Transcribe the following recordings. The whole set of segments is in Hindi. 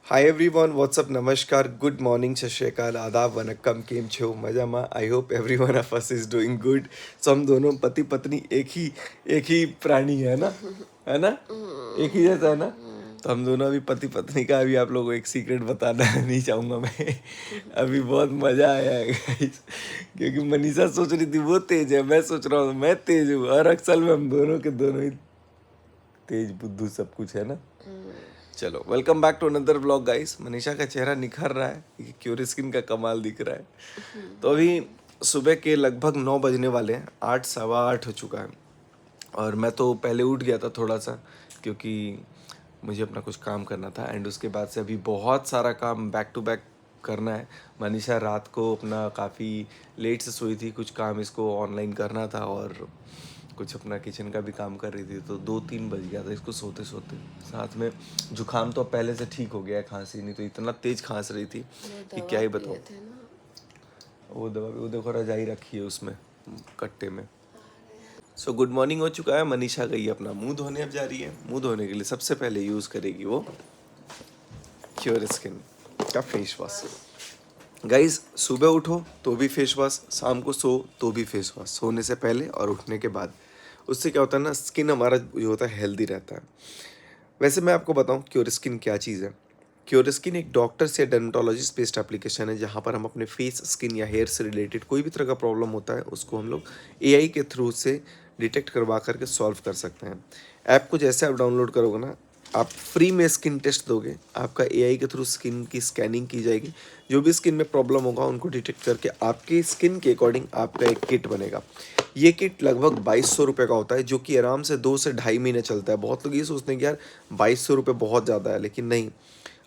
हाय एवरीवन व्हाट्सअप नमस्कार गुड मॉर्निंग सत श्री अकाल आदाब वनक्कम केम छो मजामा I hope everyone of us is doing good. So हम दोनों पति पत्नी एक ही प्राणी है ना एक ही जैसा है ना। तो हम दोनों अभी पति पत्नी का अभी आप लोगों को एक सीक्रेट बताना नहीं चाहूँगा मैं। अभी बहुत मज़ा आया है guys, क्योंकि मनीषा सोच रही थी वो तेज है, मैं सोच रहा हूँ मैं तेज हूँ, और अक्सर में हम दोनों के दोनों ही तेज बुद्धू सब कुछ है ना। चलो welcome back to another vlog guys. Manisha का चेहरा निखर रहा है, ये क्यूरी स्किन का कमाल दिख रहा है। तो अभी सुबह के लगभग 9 बजने वाले हैं, 8 सवा 8 हो चुका है। और मैं तो पहले उठ गया था थोड़ा सा, क्योंकि मुझे अपना कुछ काम करना था। एंड उसके बाद से अभी बहुत सारा काम बैक टू बैक करना है। मनीषा रात को अपना काफ़ी लेट से सोई थी, कुछ काम इसको ऑनलाइन करना था और कुछ अपना किचन का भी काम कर रही थी, तो 2-3 बज गया था इसको सोते सोते। साथ में जुकाम तो अब पहले से ठीक हो गया है, खांसी नहीं तो इतना तेज खांस रही थी कि क्या ही बताऊँ। वो दवा भी वो देखो रजाई रखी है उसमें कट्टे में। सो गुड मॉर्निंग हो चुका है। मनीषा गई अपना मुंह धोने, अब जा रही है मुंह धोने के लिए। सबसे पहले यूज़ करेगी वो क्योर स्किन का फेस वॉश। गाइज सुबह उठो तो भी फेस वॉश, शाम को सो तो भी फेस वॉश, सोने से पहले और उठने के बाद। उससे क्या होता है ना, स्किन हमारा जो होता है हेल्दी रहता है। वैसे मैं आपको बताऊं क्योर स्किन क्या चीज़ है। क्योर स्किन एक डॉक्टर से डर्मेटोलॉजिस्ट बेस्ड एप्लीकेशन है, जहां पर हम अपने फेस स्किन या हेयर से रिलेटेड कोई भी तरह का प्रॉब्लम होता है उसको हम लोग एआई के थ्रू से डिटेक्ट करवा करके सॉल्व कर सकते हैं। ऐप को जैसे आप डाउनलोड करोगे ना, आप फ्री में स्किन टेस्ट दोगे, आपका एआई के थ्रू स्किन की स्कैनिंग की जाएगी, जो भी स्किन में प्रॉब्लम होगा उनको डिटेक्ट करके आपकी स्किन के अकॉर्डिंग आपका एक किट बनेगा। ये किट लगभग 2200 रुपये का होता है, जो कि आराम से 2 से ढाई महीने चलता है। बहुत लोग ये सोचते हैं कि यार 2200 रुपये बहुत ज़्यादा है, लेकिन नहीं।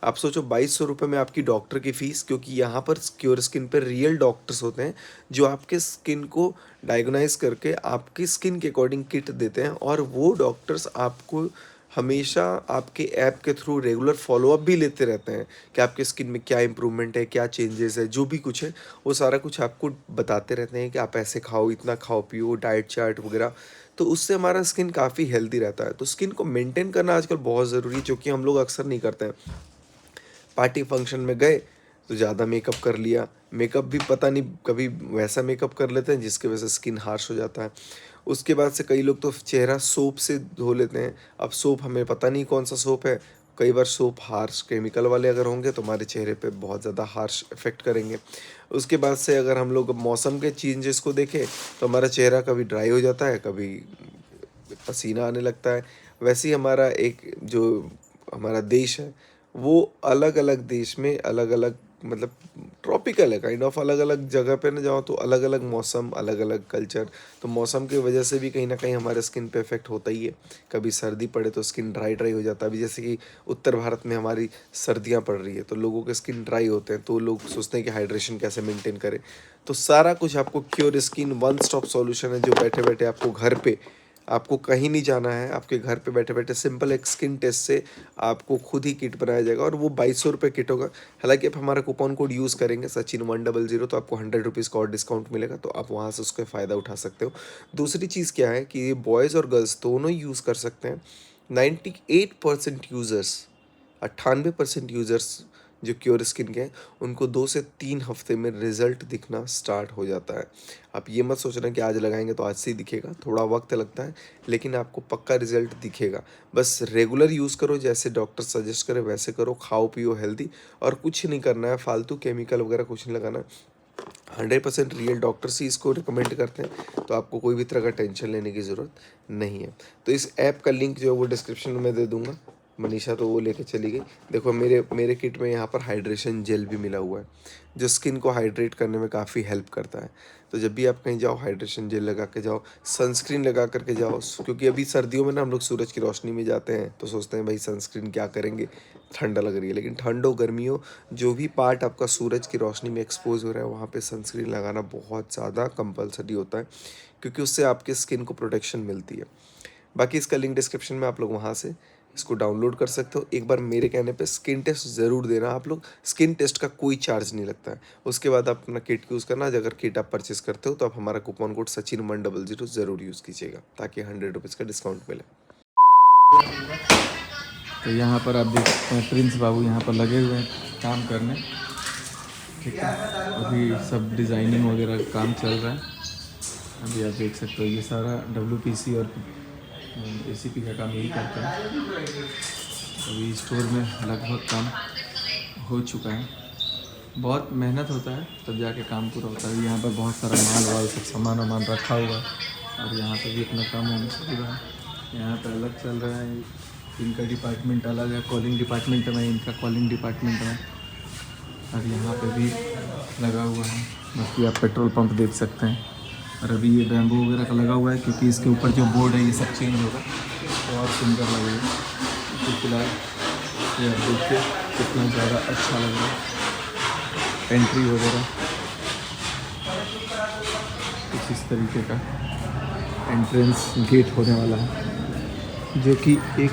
आप सोचो 2200 रुपये में आपकी डॉक्टर की फ़ीस, क्योंकि यहाँ पर क्योर स्किन पर रियल डॉक्टर्स होते हैं जो आपके स्किन को डायग्नाइज करके आपकी स्किन के अकॉर्डिंग किट देते हैं, और वो डॉक्टर्स आपको हमेशा आपके ऐप के थ्रू रेगुलर फॉलोअप भी लेते रहते हैं कि आपके स्किन में क्या इंप्रूवमेंट है, क्या चेंजेस है, जो भी कुछ है वो सारा कुछ आपको बताते रहते हैं कि आप ऐसे खाओ, इतना खाओ पियो, डाइट चार्ट वगैरह। तो उससे हमारा स्किन काफ़ी हेल्दी रहता है। तो स्किन को मेंटेन करना आजकल बहुत ज़रूरी है, जो कि हम लोग अक्सर नहीं करते हैं। पार्टी फंक्शन में गए तो ज़्यादा मेकअप कर लिया, मेकअप भी पता नहीं कभी वैसा मेकअप कर लेते हैं जिसकी वजह से स्किन हार्श हो जाता है। उसके बाद से कई लोग तो चेहरा सोप से धो लेते हैं। अब सोप हमें पता नहीं कौन सा सोप है, कई बार सोप हार्श केमिकल वाले अगर होंगे तो हमारे चेहरे पे बहुत ज़्यादा हार्श इफेक्ट करेंगे। उसके बाद से अगर हम लोग मौसम के चेंजेस को देखें तो हमारा चेहरा कभी ड्राई हो जाता है, कभी पसीना आने लगता है। वैसे ही हमारा एक जो हमारा देश है वो अलग अलग देश में अलग अलग मतलब ट्रॉपिकल है काइंड ऑफ, अलग अलग जगह पे ना जाओ तो अलग अलग मौसम, अलग अलग कल्चर। तो मौसम की वजह से भी कहीं ना कहीं हमारे स्किन पे इफेक्ट होता ही है। कभी सर्दी पड़े तो स्किन ड्राई ड्राई हो जाता है। अभी जैसे कि उत्तर भारत में हमारी सर्दियाँ पड़ रही है तो लोगों के स्किन ड्राई होते हैं, तो लोग सोचते हैं कि हाइड्रेशन कैसे मेंटेन करें। तो सारा कुछ आपको cure skin one stop solution है, जो बैठे बैठे आपको घर पे, आपको कहीं नहीं जाना है, आपके घर पे बैठे बैठे सिंपल एक स्किन टेस्ट से आपको खुद ही किट बनाया जाएगा, और वो 2200 रुपये किट होगा। हालांकि आप हमारा कूपन कोड यूज़ करेंगे Sachin100 तो आपको 100 रुपीज़ का और डिस्काउंट मिलेगा, तो आप वहाँ से उसका फ़ायदा उठा सकते हो। दूसरी चीज़ क्या है कि ये बॉयज़ और गर्ल्स दोनों ही यूज़ कर सकते हैं। 98% यूज़र्स, 98% यूज़र्स जो क्योर स्किन के हैं उनको 2 से 3 हफ्ते में रिजल्ट दिखना स्टार्ट हो जाता है। आप ये मत सोचना कि आज लगाएंगे तो आज से ही दिखेगा, थोड़ा वक्त लगता है, लेकिन आपको पक्का रिजल्ट दिखेगा। बस रेगुलर यूज़ करो, जैसे डॉक्टर सजेस्ट करे वैसे करो, खाओ पियो हेल्दी, और कुछ नहीं करना है, फालतू केमिकल वगैरह कुछ नहीं लगाना। 100% रियल डॉक्टर्स ही इसको रिकमेंड करते हैं, तो आपको कोई भी तरह का टेंशन लेने की ज़रूरत नहीं है। तो इस ऐप का लिंक जो है वो डिस्क्रिप्शन में दे दूंगा। मनीषा तो वो लेके चली गई। देखो मेरे मेरे किट में यहाँ पर हाइड्रेशन जेल भी मिला हुआ है, जो स्किन को हाइड्रेट करने में काफ़ी हेल्प करता है। तो जब भी आप कहीं जाओ हाइड्रेशन जेल लगा के जाओ, सनस्क्रीन लगा करके जाओ, क्योंकि अभी सर्दियों में ना हम लोग सूरज की रोशनी में जाते हैं तो सोचते हैं भाई सनस्क्रीन क्या करेंगे, ठंड लग रही है। लेकिन ठंड हो गर्मी हो, जो भी पार्ट आपका सूरज की रोशनी में एक्सपोज हो रहा है वहाँ पे सनस्क्रीन लगाना बहुत ज़्यादा कंपलसरी होता है, क्योंकि उससे आपके स्किन को प्रोटेक्शन मिलती है। बाकी इसका लिंक डिस्क्रिप्शन में, आप लोग वहाँ से इसको डाउनलोड कर सकते हो। एक बार मेरे कहने पे स्किन टेस्ट ज़रूर देना आप लोग, स्किन टेस्ट का कोई चार्ज नहीं लगता है। उसके बाद आप अपना किट यूज़ करना। अगर किट आप परचेस करते हो तो आप हमारा कूपन कोड Sachin100 ज़रूर यूज़ कीजिएगा, ताकि 100 रुपीज़ का डिस्काउंट मिले। तो यहाँ पर आप देख सकते हैं प्रिंस बाबू यहाँ पर लगे हुए हैं काम करने। ठीक है, अभी सब डिज़ाइनिंग वगैरह का काम चल रहा है। अभी आप देख सकते हो ये सारा WPC और ACP का काम यही करता है। अभी स्टोर में लगभग काम हो चुका है। बहुत मेहनत होता है तब जाके काम पूरा होता है। यहाँ पर बहुत सारा माल वाल सब सामान वामान रखा हुआ है और यहाँ पे भी अपना काम होने चल रहा है। यहाँ पे अलग चल रहा है, इनका डिपार्टमेंट अलग है, कॉलिंग डिपार्टमेंट में, इनका कॉलिंग डिपार्टमेंट में। और यहाँ पे भी लगा हुआ है, बाकी आप पेट्रोल पंप देख सकते हैं। और अभी ये बैम्बू वगैरह का लगा हुआ है क्योंकि इसके ऊपर जो बोर्ड है ये सब चेंज होगा तो और सुंदर लगेगा। तो फिलहाल ये आप देखिए कितना ज़्यादा अच्छा लग रहा है। एंट्री वगैरह कुछ इस तरीके का एंट्रेंस गेट होने वाला है जो कि एक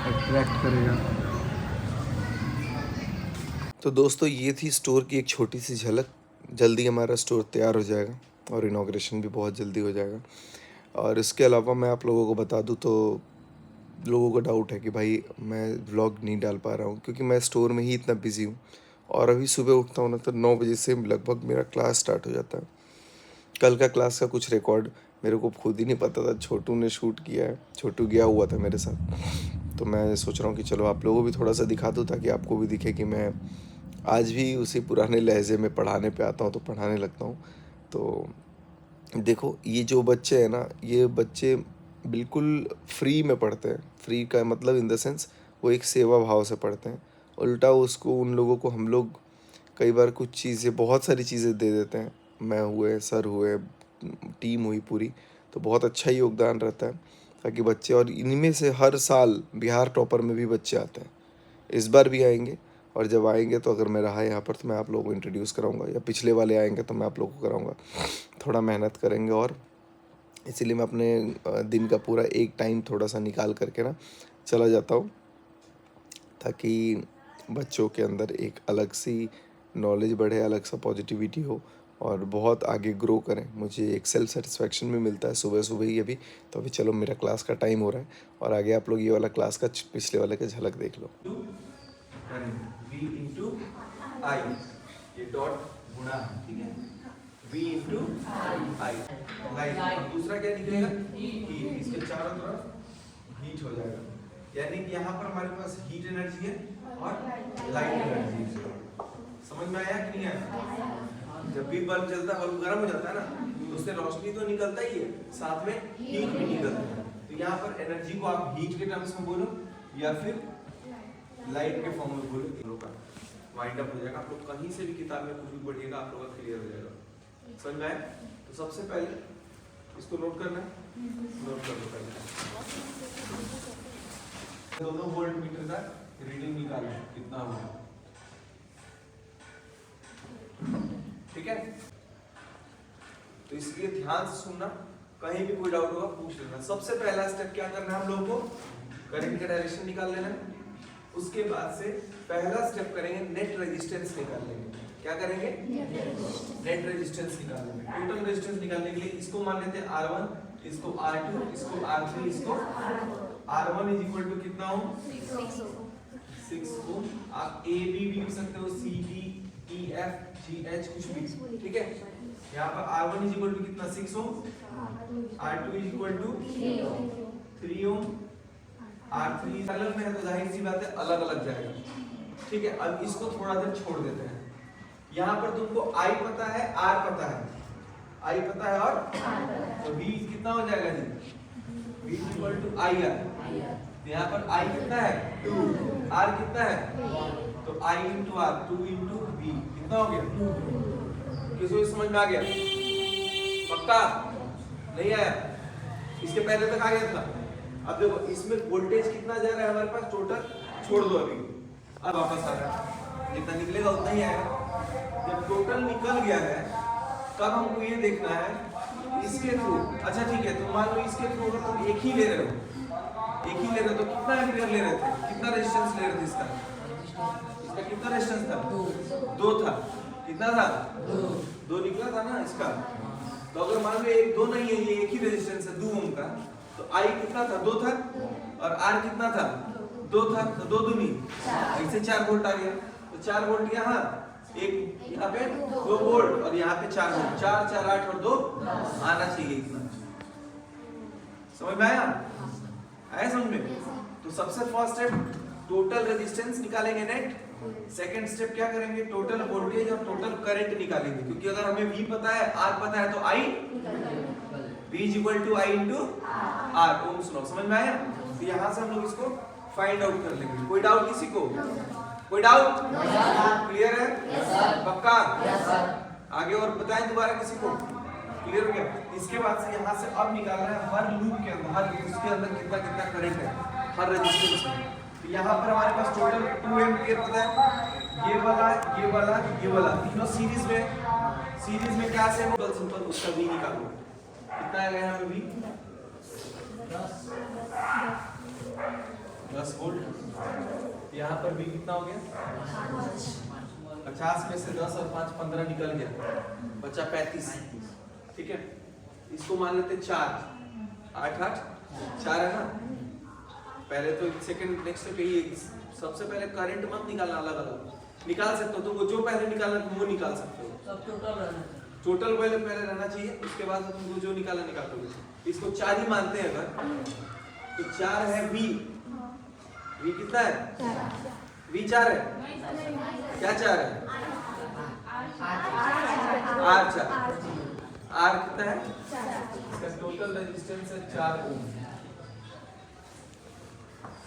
अट्रैक्ट करेगा। तो दोस्तों ये थी स्टोर की एक छोटी सी झलक। जल्दी हमारा स्टोर तैयार हो जाएगा और इनॉग्रेशन भी बहुत जल्दी हो जाएगा। और इसके अलावा मैं आप लोगों को बता दूं तो लोगों को डाउट है कि भाई मैं व्लॉग नहीं डाल पा रहा हूँ क्योंकि मैं स्टोर में ही इतना बिजी हूँ। और अभी सुबह उठता हूँ ना तो 9 बजे से लगभग मेरा क्लास स्टार्ट हो जाता है। कल का क्लास का कुछ रिकॉर्ड मेरे को खुद ही नहीं पता था, छोटू ने शूट किया है, छोटू गया हुआ था मेरे साथ। तो मैं सोच रहा हूँ कि चलो आप लोगों को भी थोड़ा सा दिखा दूँ ताकि आपको भी दिखे कि मैं आज भी उसी पुराने लहजे में पढ़ाने पे आता हूँ तो पढ़ाने लगता हूँ। तो देखो ये जो बच्चे हैं ना, ये बच्चे बिल्कुल फ्री में पढ़ते हैं। फ्री का मतलब इन द सेंस वो एक सेवा भाव से पढ़ते हैं। उल्टा उसको उन लोगों को हम लोग कई बार कुछ चीज़ें, बहुत सारी चीज़ें दे देते हैं। मैं हुए, सर हुए, टीम हुई पूरी, तो बहुत अच्छा योगदान रहता है ताकि बच्चे, और इनमें से हर साल बिहार टॉपर में भी बच्चे आते हैं। इस बार भी आएंगे और जब आएंगे तो अगर मैं रहा यहाँ पर तो मैं आप लोगों को इंट्रोड्यूस कराऊंगा, या पिछले वाले आएंगे तो मैं आप लोगों को कराऊंगा। थोड़ा मेहनत करेंगे और इसीलिए मैं अपने दिन का पूरा एक टाइम थोड़ा सा निकाल करके ना चला जाता हूँ ताकि बच्चों के अंदर एक अलग सी नॉलेज बढ़े, अलग सा पॉजिटिविटी हो और बहुत आगे ग्रो करें। मुझे एक सेल्फ सेटिस्फेक्शन भी मिलता है सुबह सुबह ही अभी। तो अभी चलो मेरा क्लास का टाइम हो रहा है और आगे आप लोग ये वाला क्लास का पिछले वाले का झलक देख लो। V into I, ये डॉट गुणा है, ठीक है, V into I, लाइट। दूसरा क्या निकलेगा? हीट। इसके चारों तरफ हीट हो जाएगा, यानी कि यहाँ पर हमारे पास हीट एनर्जी है और लाइट एनर्जी है। समझ में आया कि नहीं आया? जब भी बल्ब जलता है, बल्ब गर्म हो जाता है ना, तो उससे रोशनी तो निकलता ही है, साथ में हीट भी निकलता है। तो यहाँ पर एनर्जी को आप हीट के टर्म्स में बोलो या फिर लाइट के फॉर्म में बोलो, का वाइंड अप हो जाएगा। आप लोग कहीं से भी किताब में कुछ भी पढ़िएगा आप लोग का क्लियर हो जाएगा। समझ में आया? तो सबसे पहले इसको नोट करना है, नोट कर लो पहले। दोनों वोल्ट मीटर का रीडिंग निकालना है कितना हुआ, ठीक है? तो इसलिए ध्यान से सुनना, कहीं भी कोई डाउट होगा पूछ लेना। सबसे पहला स्टेप क्या करना है हम लोग को? करंट का डायरेक्शन निकाल लेना है। उसके बाद से पहला स्टेप करेंगे नेट रेजिस्टेंस निकाल लेंगे। क्या करेंगे? नेट रेजिस्टेंस निकाल लेंगे। टोटल रेजिस्टेंस निकालने के लिए इसको मान लेते हैं R1, इसको R2, इसको R3, इसको R1 इज इक्वल टू कितना हो? 6 ओम। आप A B भी लिख सकते हो, C D E F G H कुछ भी, ठीक है? यहाँ पर R1 इज इक्वल टू कितना? 6 ohm. R2 is equal to 3 ohm. R3 अलग में है तो जाहिर सी बात है अलग अलग जाएगा, ठीक है? अब इसको थोड़ा देर छोड़ देते हैं। यहाँ पर तुमको I पता है, R पता है, I पता है और तो V कितना हो जाएगा जी? V equal to IR। यहाँ पर I कितना है? 2, R कितना है? तो I into R, 2 into V कितना हो गया? 2। किसको समझ में आ गया? पक्का? नहीं आया? इसके पहले तक आ गया था। अब देखो इसमें वोल्टेज कितना जा रहा है हमारे पास टोटल, छोड़ दो अभी, अब वापस आ रहा है, जितना निकलेगा उतना ही आएगा। जब टोटल निकल गया है तब हमको ये देखना है इसके थ्रू। अच्छा ठीक है, तो मान लो इसके थ्रू अगर तुम एक ही ले रहे हो, एक ही ले रहे हो तो कितना एम्पीयर ले रहे थे, कितना रेजिस्टेंस ले रहे थे? इसका कितना रेजिस्टेंस था? 2 था। कितना था? 2 निकला था ना इसका। तो अगर मान लो 1 2 नहीं है, ये एक ही रेजिस्टेंस है 2 ओम का, तो I कितना था? 2 था और R कितना था? 2 था तो 2 दूनी ऐसे 4 वोल्ट आ गया। तो 4 वोल्ट यहाँ, एक यहाँ पे 2 वोल्ट और यहाँ पे 4 वोल्ट, 4 4 8 और 2 आना चाहिए इतना। समझ में आया? आया समझ में? तो सबसे फर्स्ट स्टेप टोटल रेजिस्टेंस निकालेंगे नेट। सेकंड स्टेप क्या करेंगे, टोटल वोल्टेज और टोटल करंट निकालेंगे, क्योंकि अगर हमें V पता है, R पता है, तो I V is equal to I into R, Ohm's law. समझ में आया? तो यहाँ से हम लोग इसको फाइंड आउट कर लेंगे। कोई डाउट किसी को? कोई डाउट? क्लियर है? पक्का? आगे और बताएं दोबारा किसी को? क्लियर हो गया? इसके बाद से यहाँ से अब निकालना है हर लूप के अंदर, हर उसके अंदर कितना कितना करंट है, हर रेजिस्टेंस में। तो यहाँ पर हमारे पास टोटल 2 एम्पियर पता है, ये वाला, ये वाला, ये वाला, तीनों सीरीज में क्या से है, सिंपल उसका V निकालो। कितना आएगा यहाँ पे V? 10 वोल्ट। यहाँ पर V कितना हो गया? 50 में से 10 और 5 15 निकल गया, बचा 35। ठीक है, इसको मान लेते 4 8 8 4 है ना। पहले तो सेकंड नेक्स्ट स्टेप यही है, सबसे पहले करंट मत निकालना, अलग अलग निकाल सकते हो, तो वो जो पहले निकालना तुम वो निकाल सकते हो, सब टोटल रहना, टोटल पहले रहना चाहिए, उसके बाद तुमको जो निकालना निकाल लोगे। इसको 4 ही मानते हैं अगर, तो 4 है V कितना है? V 4 है, क्या 4 है? R 4, R कितना है? इसका टोटल रेजिस्टेंस है 4 ओम,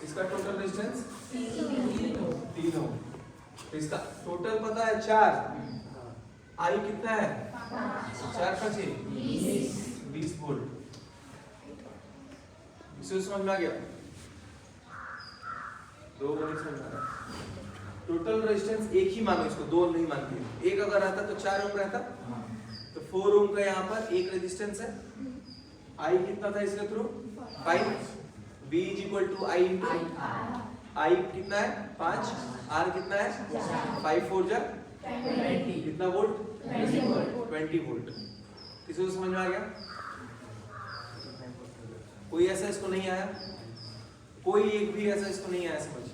इसका टोटल रेजिस्टेंस 3 ओम। तो इसका टोटल पता है 4, I कितना है? 4 का 20 वोल्ट। इसे समझ में आ गया? 2 वोल्ट समझ में आ रहा है। टोटल रेजिस्टेंस एक ही मानो, इसको 2 नहीं मानते। एक अगर रहता तो 4 ओम रहता, तो 4 ओम का यहाँ पर एक रेजिस्टेंस है। I कितना था इसके थ्रू? 5। V is equal to I into I कितना है? 5। R कितना है? 5 4 जा 20 कितना वोल्ट? 20 वोल्ट। किसी को समझ में आ गया? कोई ऐसा इसको नहीं आया? कोई एक भी ऐसा इसको नहीं आया समझ?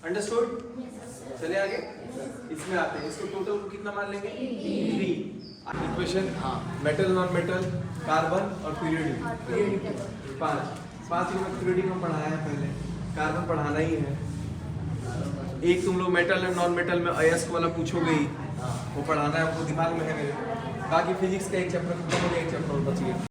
अंडरस्टूड? चले आगे, इसमें आते हैं। इसको टोटल को कितना मान लेंगे? 3 equation. Metal non metal, carbon और पीरियडिक, 5 पीरियडिक में पढ़ाया है पहले, कार्बन पढ़ाना ही है। एक तुम लोग मेटल और नॉन मेटल में अयस्क वाला पूछोगे ही, वो पढ़ाना है, वो दिमाग में है मेरे। बाकी फिजिक्स का एक चैप्टर खत्म हो गया, एक चैप्टर और बच गया।